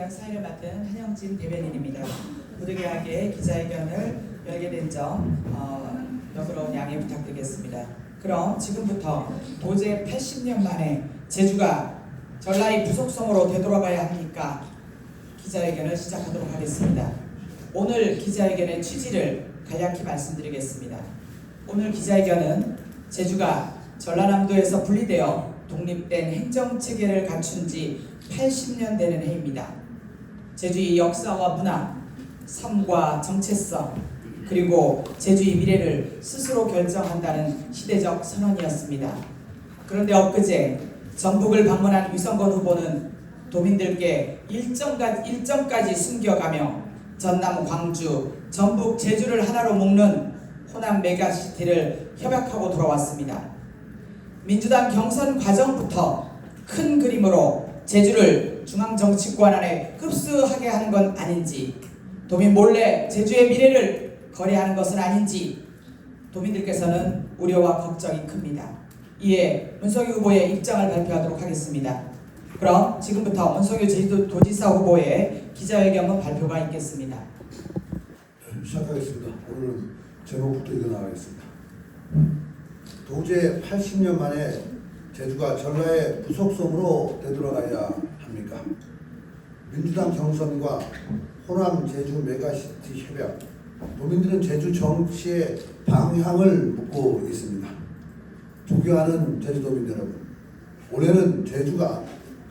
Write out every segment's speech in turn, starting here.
기자회견 사회를 맡은 한영진 대변인입니다. 부득이하게 기자회견을 열게 된 점 너그러운 양해 부탁드리겠습니다. 그럼 지금부터 도제 80년 만에 제주가 전라의 부속성으로 되돌아가야 하니까 기자회견을 시작하도록 하겠습니다. 오늘 기자회견의 취지를 간략히 말씀드리겠습니다. 오늘 기자회견은 제주가 전라남도에서 분리되어 독립된 행정체계를 갖춘 지 80년 되는 해입니다. 제주의 역사와 문화, 삶과 정체성, 그리고 제주의 미래를 스스로 결정한다는 시대적 선언이었습니다. 그런데 엊그제 전북을 방문한 유성권 후보는 도민들께 일정까지 숨겨가며 전남, 광주, 전북, 제주를 하나로 묶는 호남 메가시티를 협약하고 돌아왔습니다. 민주당 경선 과정부터 큰 그림으로 제주를 중앙정치권 안에 흡수하게 하는 건 아닌지, 도민 몰래 제주의 미래를 거래하는 것은 아닌지 도민들께서는 우려와 걱정이 큽니다. 이에 문성유 후보의 입장을 발표하도록 하겠습니다. 그럼 지금부터 문성유 제주도지사 후보의 기자회견문 발표가 있겠습니다. 시작하겠습니다. 오늘은 제목부터 읽어나가겠습니다. 도제 80년 만에 제주가 전라의 부속성으로 되돌아가야 합니까? 민주당 경선과 호남 제주 메가시티 협약, 도민들은 제주 정치의 방향을 묻고 있습니다. 존경하는 제주도민 여러분, 올해는 제주가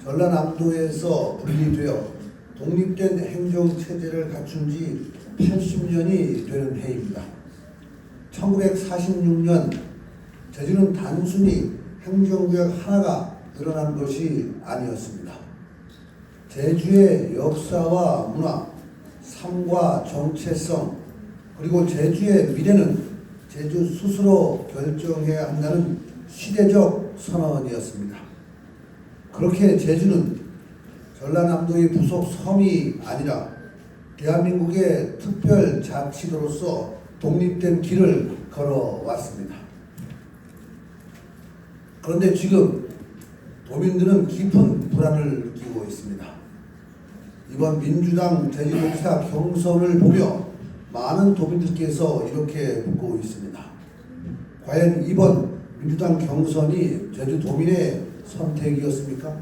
전라남도에서 분리되어 독립된 행정체제를 갖춘 지 80년이 되는 해입니다. 1946년 제주는 단순히 행정구역 하나가 늘어난 것이 아니었습니다. 제주의 역사와 문화, 삶과 정체성, 그리고 제주의 미래는 제주 스스로 결정해야 한다는 시대적 선언이었습니다. 그렇게 제주는 전라남도의 부속 섬이 아니라 대한민국의 특별자치도로서 독립된 길을 걸어왔습니다. 그런데 지금 도민들은 깊은 불안을 느끼고 있습니다. 이번 민주당 제주도지사 경선을 보며 많은 도민들께서 이렇게 묻고 있습니다. 과연 이번 민주당 경선이 제주도민의 선택이었습니까?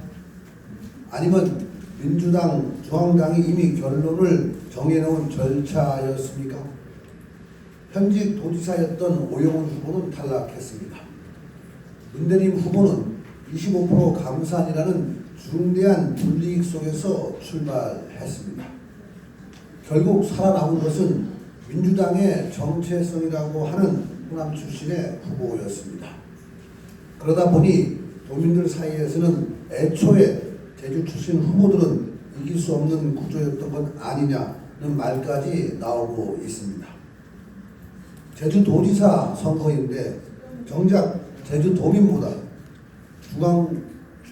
아니면 민주당 중앙당이 이미 결론을 정해놓은 절차였습니까? 현직 도지사였던 오영훈 후보는 탈락했습니다. 문대림 후보는 25% 감산이라는 중대한 불이익 속에서 출발했습니다. 결국 살아남은 것은 민주당의 정체성이라고 하는 호남 출신의 후보였습니다. 그러다 보니 도민들 사이에서는 애초에 제주 출신 후보들은 이길 수 없는 구조였던 것 아니냐는 말까지 나오고 있습니다. 제주도지사 선거인데 정작 제주도민보다 중앙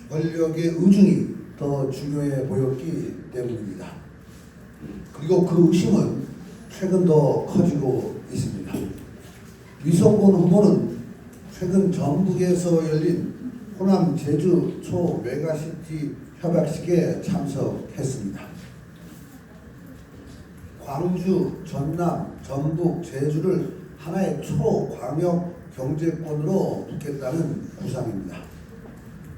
권력의 의중이 더 중요해 보였기 때문입니다. 그리고 그 의심은 최근 더 커지고 있습니다. 유성권 후보는 최근 전북에서 열린 호남 제주 초 메가시티 협약식에 참석했습니다. 광주, 전남, 전북, 제주를 하나의 초광역 경제권으로 묶겠다는 구상입니다.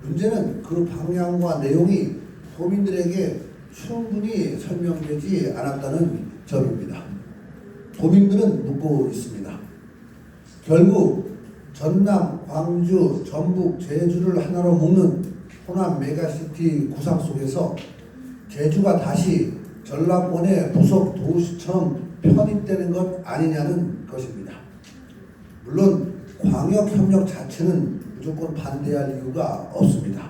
문제는 그 방향과 내용이 도민들에게 충분히 설명되지 않았다는 점입니다. 도민들은 묻고 있습니다. 결국 전남, 광주, 전북, 제주를 하나로 묶는 호남 메가시티 구상 속에서 제주가 다시 전라권의 부속 도시처럼 편입되는 것 아니냐는 것입니다. 물론 광역협력 자체는 무조건 반대할 이유가 없습니다.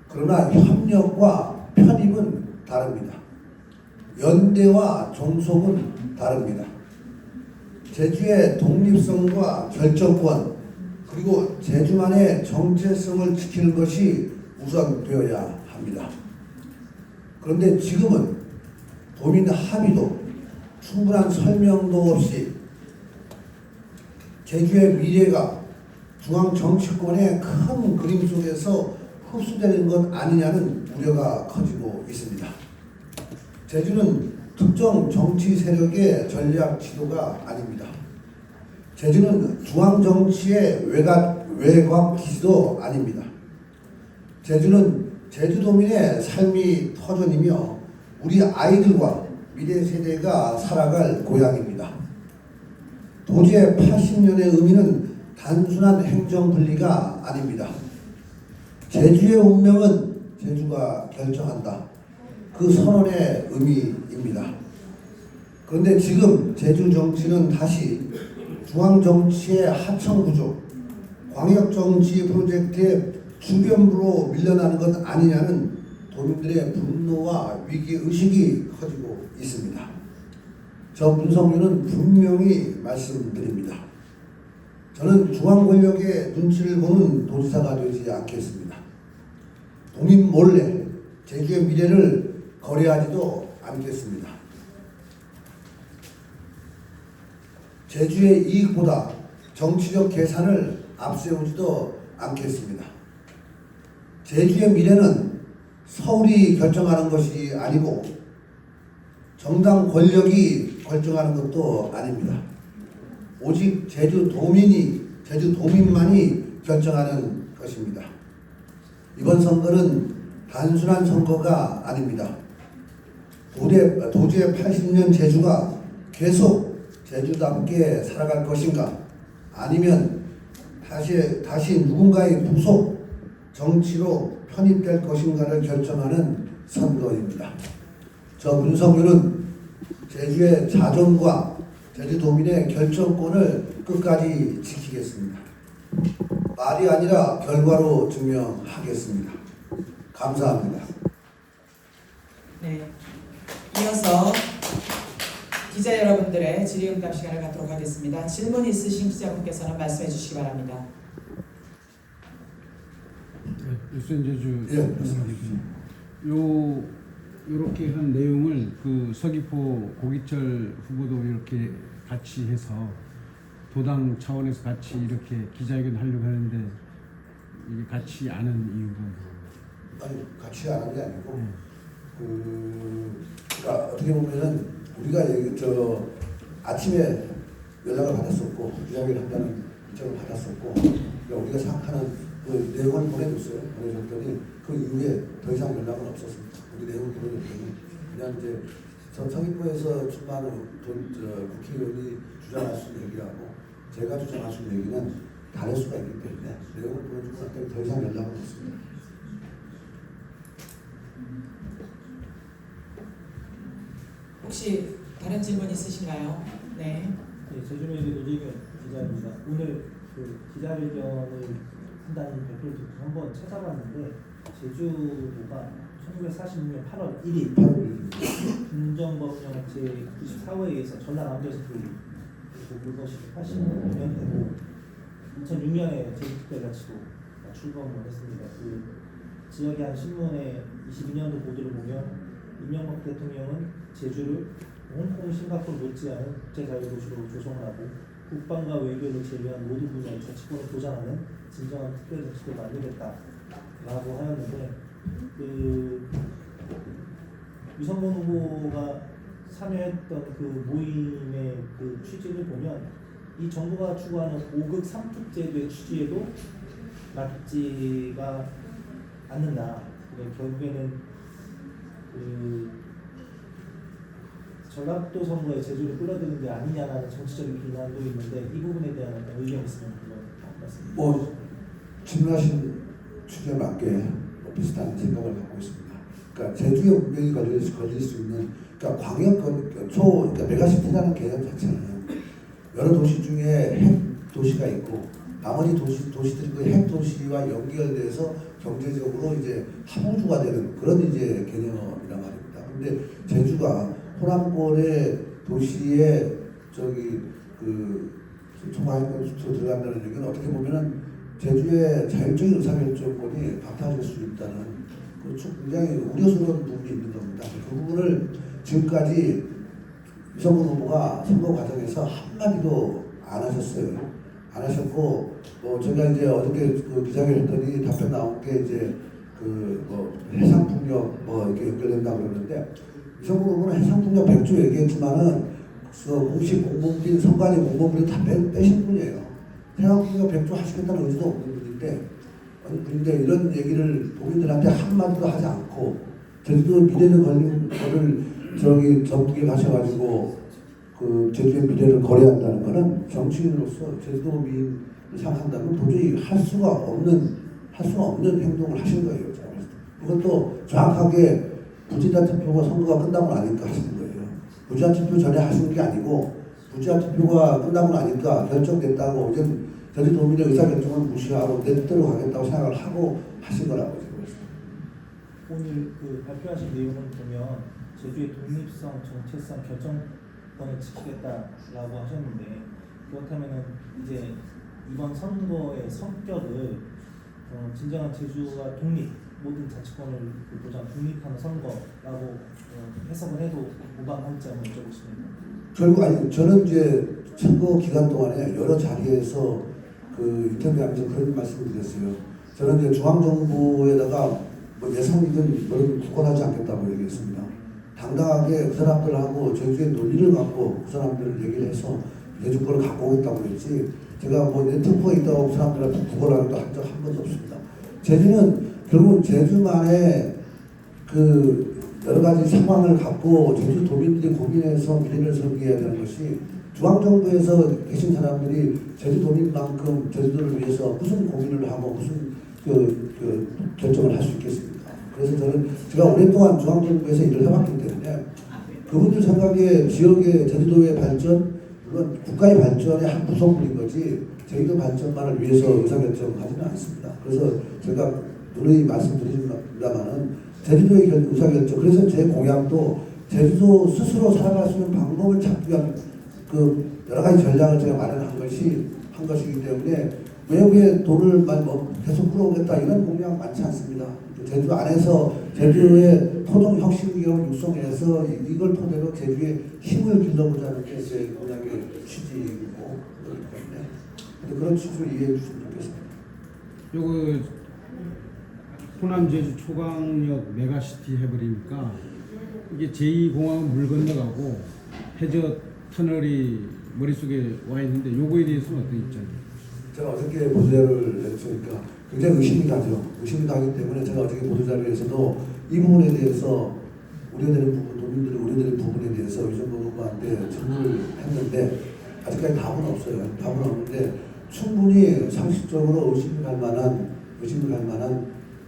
그러나 협력과 편입은 다릅니다. 연대와 종속은 다릅니다. 제주의 독립성과 결정권, 그리고 제주만의 정체성을 지키는 것이 우선되어야 합니다. 그런데 지금은 도민 합의도 충분한 설명도 없이 제주의 미래가 중앙 정치권의 큰 그림 속에서 흡수되는 것 아니냐는 우려가 커지고 있습니다. 제주는 특정 정치 세력의 전략 지도가 아닙니다. 제주는 중앙 정치의 외곽 기지도 아닙니다. 제주는 제주도민의 삶이 터전이며 우리 아이들과 미래 세대가 살아갈 고향입니다. 도지의 80년의 의미는 단순한 행정 분리가 아닙니다. 제주의 운명은 제주가 결정한다. 그 선언의 의미입니다. 그런데 지금 제주 정치는 다시 중앙 정치의 하청 구조, 광역 정치 프로젝트의 주변부로 밀려나는 것 아니냐는 도민들의 분노와 위기 의식이 커지고 있습니다. 저 문성유는 분명히 말씀드립니다. 저는 중앙 권력의 눈치를 보는 도지사가 되지 않겠습니다. 도민 몰래 제주의 미래를 거래하지도 않겠습니다. 제주의 이익보다 정치적 계산을 앞세우지도 않겠습니다. 제주의 미래는 서울이 결정하는 것이 아니고 정당 권력이 결정하는 것도 아닙니다. 오직 제주 도민만이 결정하는 것입니다. 이번 선거는 단순한 선거가 아닙니다. 도주의 80년 제주가 계속 제주답게 살아갈 것인가, 아니면 다시 누군가의 부속 정치로 편입될 것인가를 결정하는 선거입니다. 저 문성유는 제주의 자존과 제주도민의 결정권을 끝까지 지키겠습니다. 말이 아니라 결과로 증명하겠습니다. 감사합니다. 네. 이어서 기자 여러분들의 질의응답 시간을 갖도록 하겠습니다. 질문 있으신 기자분께서는 말씀해 주시기 바랍니다. 유선 제주 예, 요렇게 한 내용을 그 서귀포 고기철 후보도 이렇게 같이 해서 도당 차원에서 같이 이렇게 기자회견 하려고 하는데 이게 같이 안 한 이유가 뭐예요? 아니, 같이 안 한 게 아니고 그러니까 어떻게 보면은 우리가 아침에 연락을 받았었고 이야기를 한다는 일정을 받았었고, 그러니까 우리가 생각하는 그 내용을 보내줬어요. 보내줬더니 그 이후에 더 이상 연락은 없었습니다. 우리 내용을 보내줬더니 그냥 이제 서귀포에서 출마하는 국회의원이 주장할 수 있는 얘기하고 제가 주장할 수 있는 얘기는 다를 수가 있기 때문에 내용을 보내주고 났더니 더 이상 연락은 없습니다. 혹시 다른 질문 있으신가요? 네. 네, 제주메일의 노재균 기자입니다. 오늘 그 기자회견을 한다는 발표를 듣고 한번 찾아봤는데 제주도가 1946년 8월 1일 군정법령 제94호에 의해서 전라남도에서 그리고 그것이 80년 되고 2006년에 제주특별자치도 출범을 했습니다. 그 지역의 한 신문의 22년도 보도를 보면 이명박 대통령은 제주를 홍콩, 싱가포르 못지않은 국제자유도시로 조성을 하고 국방과 외교를 제외한 모든 분야의 정치권을 보장하는 진정한 특별정치를 만들겠다라고 하였는데, 그 유성문 후보가 참여했던 그 모임의 그 취지를 보면 이 정부가 추구하는 5극 3특제도의 취지에도 맞지가 않는다. 결국에는 그 전라도 선거에 제주를 끌어들이는 게 아니냐라는 정치적인 비난도 있는데 이 부분에 대한 의견이 있으면 그런 말씀입니다. 뭐 질문하신 취지에 맞게 비슷한 생각을 갖고 있습니다. 그러니까 제주의 운명이 걸릴 수 있는, 그러니까 그러니까 메가시티라는 개념 자체는 여러 도시 중에 핵 도시가 있고 나머지 도시들이 그 핵 도시와 연결돼서 경제적으로 이제 함우주가 되는 그런 이제 개념이란 말입니다. 근데 제주가 호남권의 도시에 총괄권 수로 들어간다는 얘기는 어떻게 보면은 제주의 자율적인 의사결정권이 박탈될 수 있다는 굉장히 우려스러운 부분이 있는 겁니다. 그 부분을 지금까지 유성문 후보가 선거 과정에서 한마디도 안 하셨어요. 안 하셨고, 제가 이제 어저께 그 기자회견 했더니 답변 나온 게 이제 그 뭐 해상풍력 뭐 이렇게 연결된다고 그러는데 이성으로는 해상풍력 100조 얘기했지만은 그 공식 공무원인 선관위 공무원들이 다 빼신 분이에요. 해상풍력 100조 하시겠다는 의지도 없는 분인데 이런 얘기를 도민들한테 한마디도 하지 않고 제주도 미래를 걸린 거를 저기 전북에 가셔가지고 그 제주의 미래를 거래한다는 거는 정치인으로서 제주도민을 생각한다면 도저히 할 수가 없는 행동을 하신 거예요. 제가 봤을 때. 그것도 정확하게 부지자 투표가 선거가 끝나고 나니까 하시는 거예요. 부지자 투표 전에 하시는 게 아니고 부지자 투표가 끝나고 나니까 결정됐다고 이제 제주도민의 의사결정을 무시하고 내 뜻대로 가겠다고 생각을 하고 하신 거라고 생각했습니다. 오늘 그 발표하신 내용을 보면 제주의 독립성, 정체성, 결정권을 지키겠다라고 하셨는데 그렇다면은 이제 이번 선거의 성격을 진정한 제주가 독립, 모든 자치권을 보장 독립하는 선거라고 해석을 해도 무방할지 한번 여쭤보겠습니다. 결국 아니 저는 이제 선거 기간 동안에 여러 자리에서 그 인터뷰하면서 그런 말씀을 드렸어요. 저는 이제 중앙정부에다가 뭐 예산이든 뭐든 굳건하지 않겠다고 얘기했습니다. 당당하게 그 사람들하고 제주의 논리를 갖고 그 사람들을 얘기를 해서 제주권을 갖고 오겠다고 했지 제가 뭐 네트워크가 있다고 그 사람들한테 구걸하기도 한 적 한 번도 없습니다. 제주는 결국 제주만의 그 여러 가지 상황을 갖고 제주 도민들이 고민해서 미래를 설계해야 되는 것이 중앙정부에서 계신 사람들이 제주 도민만큼 제주도를 위해서 무슨 고민을 하고 무슨 결정을 할 수 있겠습니까? 그래서 저는 제가 오랫동안 중앙정부에서 일을 해왔기 때문에 그분들 생각에 지역의 제주도의 발전, 물론 국가의 발전의 한 구성물인 거지 제주도 발전만을 위해서 의사결정을 하지는 않습니다. 그래서 제가 누누이 말씀드립니다만은 제주도의 의사결정, 그래서 제 공약도 제주도 스스로 살아갈 수 있는 방법을 찾기 위한 그 여러 가지 전략을 제가 마련한 것이기 때문에 외국에 돈을 계속 끌어오겠다 이런 공약 많지 않습니다. 제주 안에서 제주의 토종 혁신기업을 육성해서 이걸 토대로 제주의 힘을 길러보자는 게 제 공약의 취지이고 그렇기 때문에 그런 취지로 이해해 주시면 좋겠습니다. 요거 호남 제주 초강력 메가시티 해버리니까 이게 제2공항은 물 건너가고 해저 터널이 머릿속에 와 있는데 요거에 대해서는 어떤 입장이에요? 제가 어저께 보도자료를 냈으니까 굉장히 의심이 가죠. 의심이 가기 때문에 제가 어저께 보도자료에서도 이 부분에 대해서 우려되는 부분, 도민들이 우려되는 부분에 대해서 위정부 후보한테 질문을 했는데 아직까지 답은 없어요. 답은 없는데 충분히 상식적으로 의심을 할 만한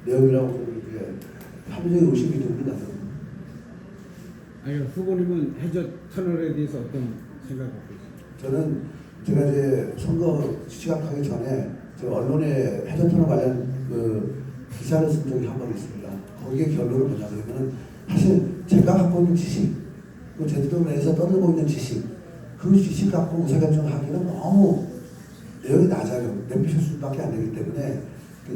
내용이라고 이렇게 합리적인 의심이 듭니다. 아니 후보님은 해저 터널에 대해서 어떤 생각을 갖고 있어요? 저는 제가 이제 선거 시작하기 전에 제가 언론에 해저터널 관련 그 기사를 쓴 적이 한 번 있습니다. 거기에 결론을 뭐냐 그러면은 사실 제가 갖고 있는 지식, 그 제주도 내에서 떠들고 있는 지식, 그 지식 갖고 의사결정을 하기는 너무 내용이 낮아요. membership 수밖에 안 되기 때문에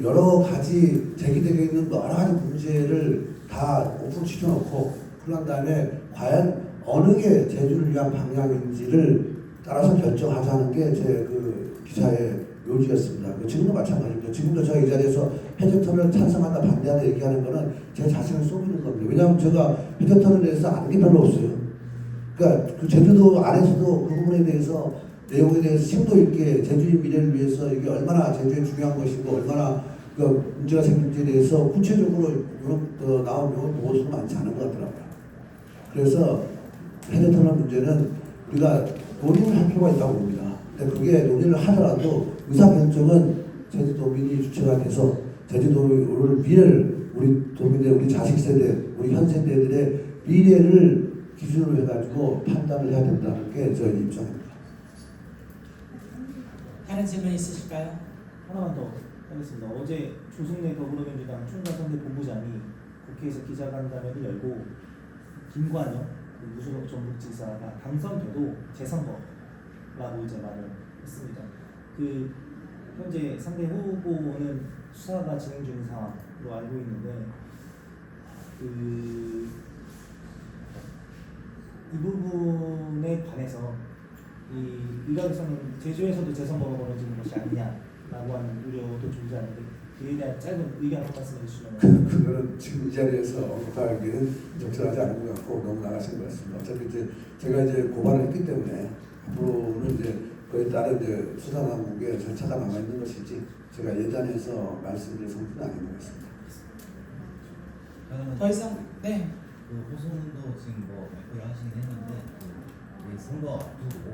여러 가지 제기되어 있는 여러 가지 문제를 다 오픈 시켜놓고 그런 다음에 과연 어느 게 제주를 위한 방향인지를 따라서 결정하자는 게 제 그 기사의 요지였습니다. 지금도 마찬가지입니다. 지금도 제가 이 자리에서 해저터널 찬성한다 반대한다 얘기하는 거는 제 자신을 속이는 겁니다. 왜냐하면 제가 해저터널에 대해서 아는 게 별로 없어요. 그러니까 그 제주도 안에서도 그 부분에 대해서 내용에 대해서 심도 있게 제주의 미래를 위해서 이게 얼마나 제주에 중요한 것이고 얼마나 그 문제가 생긴지에 대해서 구체적으로 나온 보고서도 많지 않은 것 같더라고요. 그래서 해저터널 문제는 우리가 논의를 할 필요가 있다고 봅니다. 근데 그게 논의를 하더라도 의사결정은 제주도민이 주체가 돼서 제주도를 미래를 우리 도민들, 우리 자식 세대, 우리 현 세대들의 미래를 기준으로 해가지고 판단을 해야 된다는 게 저희 입장입니다. 다른 질문 있으실까요? 하나만 더 하겠습니다. 어제 조승래 더불어민주당 총괄선대본부장이 국회에서 기자간담회를 열고 김관영 무소속 전북지사가 당선돼도 재선거라고 이제 말을 했습니다. 그 현재 상대 후보는 수사가 진행 중인 상황으로 알고 있는데 이 부분에 관해서 이 일각에서는 제주에서도 재선거가 벌어지는 것이 아니냐라고 하는 우려도 존재하는데 그에 대한 짧은 의견 한 말씀 해주시면. 그거는 지금 이 자리에서 언급하기에는 적절하지 않은 것 같고 너무 나가신 것 같습니다. 어차피 이제 제가 이제 고발을 했기 때문에 앞으로는 이제 거의 다른 이제 수사 당국의 절차가 남아 있는 것이지 제가 예단해서 말씀드릴 성분은 아닌 것 같습니다. 더 이상 네. 그 호소문도 지금 뭐 발표를 하시긴 했는데 그 선거 앞두고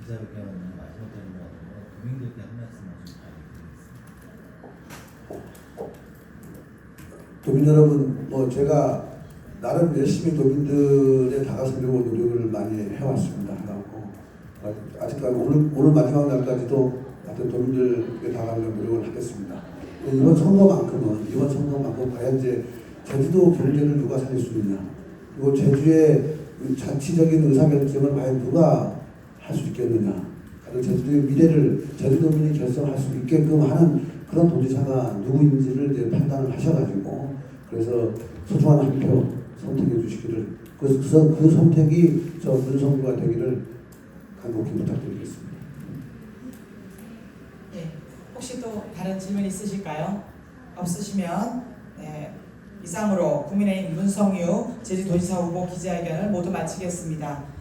기자회견 마지막 되는 것 같아서 도민들께 한 말씀 좀 부탁드리겠습니다. 도민 여러분, 뭐 제가 나름 열심히 도민들에 다가서려고 노력을 많이 해왔습니다. 해왔고 아직까지 오늘 마지막 날까지도 하여튼 도민들에게 다가가려고 노력을 하겠습니다. 이번 선거만큼은 과연 이제 제주도 경제를 누가 살릴 수 있냐, 그리고 제주의 자치적인 의사결정을 과연 누가 할 수 있겠느냐, 그리고 제주도의 미래를 제주도민이 결정할 수 있게끔 하는 그런 도지사가 누구인지를 이제 판단을 하셔가지고 그래서 소중한 한 표 선택해 주시기를, 그 선택이 저 문성구가 되기를 간곡히 부탁드리겠습니다. 네. 혹시 또 다른 질문 있으실까요? 없으시면 네. 이상으로 국민의힘 문성유 제주도지사 후보 기자회견을 모두 마치겠습니다.